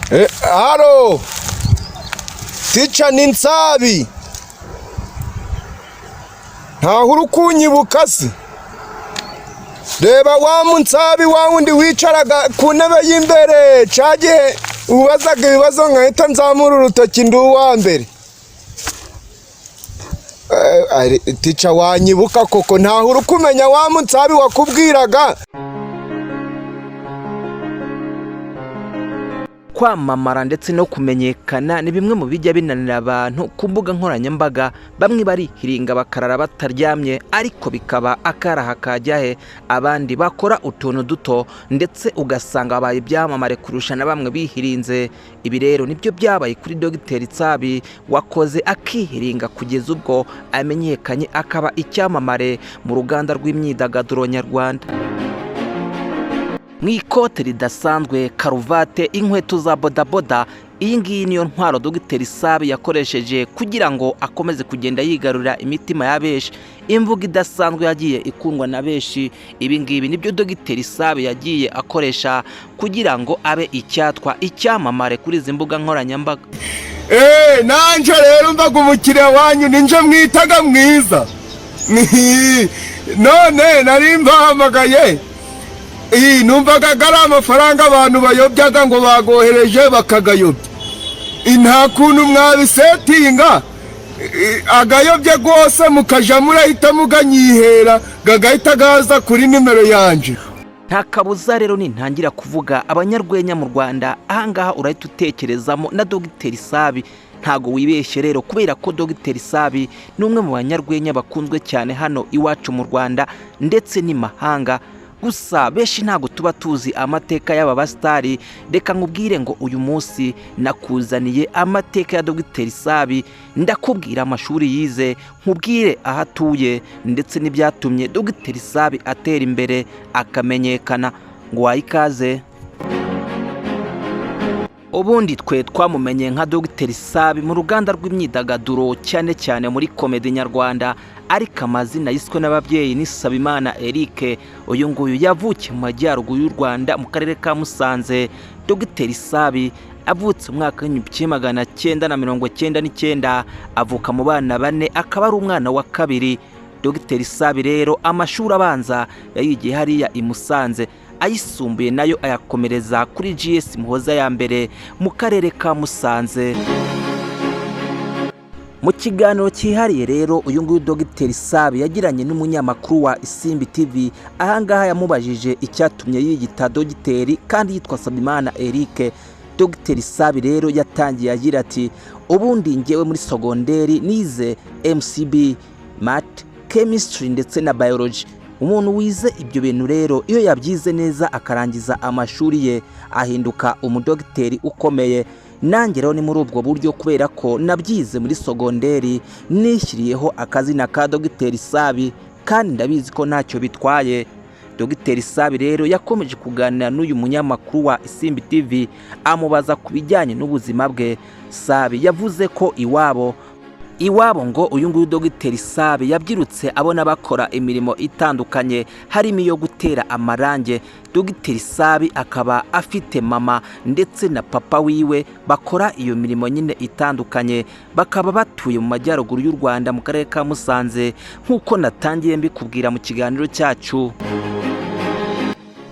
Haro Dogiteri Nsabi ntaho urukunyibuka se reba wa Nsabi wa wundi wicaraga ku ntebe y'imbere cagihe ubazaga ibibazo nkahita nzamura urutoki ndi uwa mbere. Dogiteri wanyibuka koko ntaho urukumenya wa Nsabi wakubwiraga. Kwamamara ndetse no kumenyekana ni bimwe mu bijya binanira abantu ku mbuga nkoranyambaga, bamwe barihiringa bakarara bataryamye ariko bikaba akaraha kajyahe, abandi bakora utuntu duto ndetse ugasanga babaye ibyamamare kurusha na bamwe bihirinze. Ibi rero nibyo byabaye kuri Dogiteri Nsabi wakoze akihiringa kugeza ubwo amenyekanye akaba icyamamare mu ruganda rw'imyidagaduro nyarwanda. Mw'ikote ridasanzwe, karuvate, inkweto za bodaboda, iyi ngiyi niyo ntwaro Dogiteri Nsabi yakoresheje kugira ngo akomeze kugenda yigarurira imitima ya benshi. Imvugo idasanzwe yagiye ikundwa na benshi, ibi ngibi nibyo Dogiteri Nsabi yagiye akoresha kugira ngo abe icyatwa icyamamare kuri izi mbuga nkoranyambaga. Nanje rero mbaga umukiriya wanyu ninje mwitaga mwiza. None nari mbahamagaye numvaga ari amafaranga abantu bayobyaga ngo bagohereje bakagayobya. Nta kuntu mwabisetinga agayobye rwose mukaja murahita muganyihera gagahita gaza kuri nimero yanje. Nta kabuza rero nintangira kuvuga abanyarwenya mu Rwanda, ahangaha urahita utekerezamo na Dogiteri Nsabi. Ntago wibeshye rero kubera ko Dogiteri Nsabi ni umwe mu banyarwenya bakunzwe cyane hano iwacu mu Rwanda ndetse n'imahanga. Gusa benshi ntago tuba tuzi amateka y'aba bastari. Reka nkubwire ngo uyu munsi nakuzaniye amateka ya Dogiteri Nsabi, ndakubwira amashuri yize, nkubwire aho atuye ndetse n'ibyatumye Dogiteri Nsabi atera imbere akamenyekana. Ngo wayikaze. Ubundi twe twamumenye nka Dogiteri Nsabi mu ruganda rw'imyidagaduro cyane cyane muri komedi nyarwanda, ariko amazina yiswe n'ababyeyi ni Sabimana Eric. Uyu nguyu yavukiye mu majyaruguru y'u Rwanda mu karere ka Musanze. Dogiteri Nsabi avutse mu mwaka w'1999, avuka mu bana bane akaba ari umwana wa kabiri. Dogiteri Nsabi rero amashuri abanza yayigiye hariya i Musanze, ayisumbuye nayo ayakomereza kuri GS Muhoza ya mbere mu karere ka Musanze. Mu kiganiro cyihariye rero uyu nguyu Dogiteri Nsabi yagiranye n'umunyamakuru wa Isimbi TV, ahangaha yamubajije icyatumye yiyita Dogiteri kandi yitwa Sabimana Eric. Dogiteri Nsabi rero yatangiye agira ati, ubundi ngewe muri sogonderi nize MCB, Math, Chemistry ndetse na Biology. Umuntu wize ibyo bintu rero iyo yabyize neza akarangiza amashuri ye ahinduka umudogiteri ukomeye. Nanjye rero ni muri ubwo buryo kubera ko nabyize muri sogonderi nishyiriyeho akazina ka Dogiteri Nsabi kandi ndabizi ko ntacyo bitwaye. Dogiteri Nsabi rero yakomeje kuganira n'uyu munyamakuru wa Isimbi TV amubaza ku bijyanye n'ubuzima bwe. Nsabi yavuze ko iwabo ngo uyu nguyu Dogiteri Nsabi yabyirutse abona bakora imirimo itandukanye harimo iyo gutera amarange. Dogiteri Nsabi akaba afite mama ndetse na papa wiwe bakora iyo mirimo nyine itandukanye, bakaba batuye mu majyaruguru y'u Rwanda mu karere ka Musanze nk'uko natangiye mbikubwira mu kiganiro cyacu.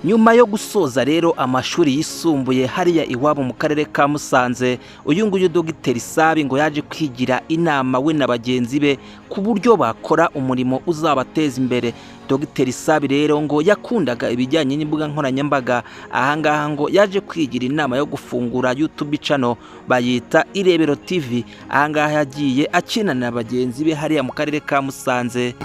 Nyuma yo gusoza rero amashuri yisumbuye hariya iwabo mu karere ka Musanze, uyu nguyu Dogiteri Nsabi ngo yaje kwigira inama we na bagenzi be ku buryo bakora umurimo uzabateza imbere. Dogiteri Nsabi rero ngo yakundaga ibijyanye n'imbuga nkoranyambaga, ahangaha ngo yaje kwigira inama yo gufungura YouTube channel bayita Irebero TV. Ahangaha yagiye akinana na bagenzi be hariya mu karere ka Musanze.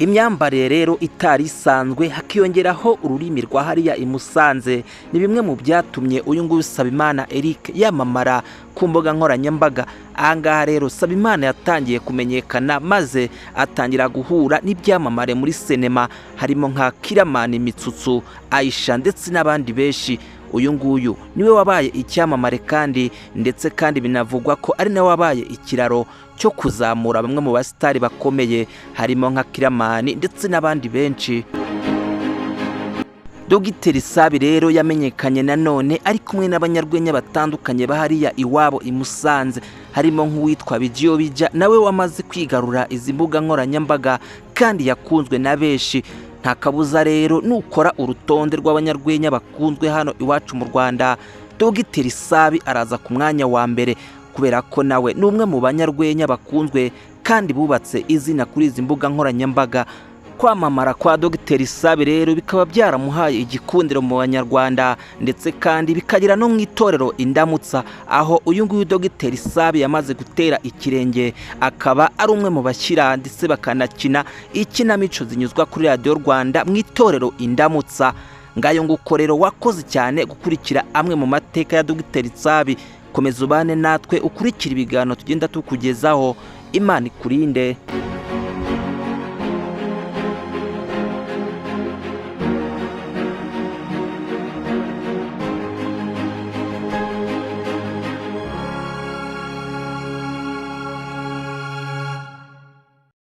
Imyambarire rero itari isanzwe hakiyongeraho ururimi rwa hariya i Musanze ni bimwe mu byatumye uyu nguyu Sabimana Eric yamamara ku mbuga nkoranyambaga. Ahangaha rero Sabimana yatangiye kumenyekana maze atangira guhura n'ibyamamare muri sinema harimo nka Kiramani Mitsutsu, Aisha ndetse n'abandi benshi. Uyu nguyu niwe wabaye icyamamare kandi ndetse kandi binavugwa ko ari nawe wabaye ikiraro cyo kuzamura bamwe mu bastari bakomeye harimo nka Kiramani ndetse n'abandi benshi. Dogiteri Nsabi rero yamenyekanye nanone ari kumwe n'abanyarwenya batandukanye bahariya iwabo i Musanze, harimo nk'uwitwa Bijya nawe wamaze kwigarura izi mbuga nkoranyambaga kandi yakunzwe na benshi. Nta kabuza rero nukora urutonde rw'abanyarwenya bakunzwe hano iwacu mu Rwanda, Dogiteri Nsabi araza ku mwanya wa mbere, kubera ko nawe ni umwe mu banyarwenya bakunzwe kandi bubatse izina kuri izi mbuga nkoranyambaga. Kwamamara kwa Dogiteri Nsabi rero bikaba byaramuhaye igikundiro mu banyarwanda, ndetse kandi bikagira no mu itorero Indamutsa, aho uyu nguyu Dogiteri Nsabi yamaze gutera ikirenge, akaba ari umwe mu bashyira ndetse bakanakina ikinamico zinyuzwa kuri Radio Rwanda mu itorero Indamutsa. Ngayo nguko rero wakoze cyane gukurikira amwe mu mateka ya Dogiteri Nsabi. Komeza ubane natwe ukurikira ibiganiro tugenda tukugezaho. Imana ikurinde.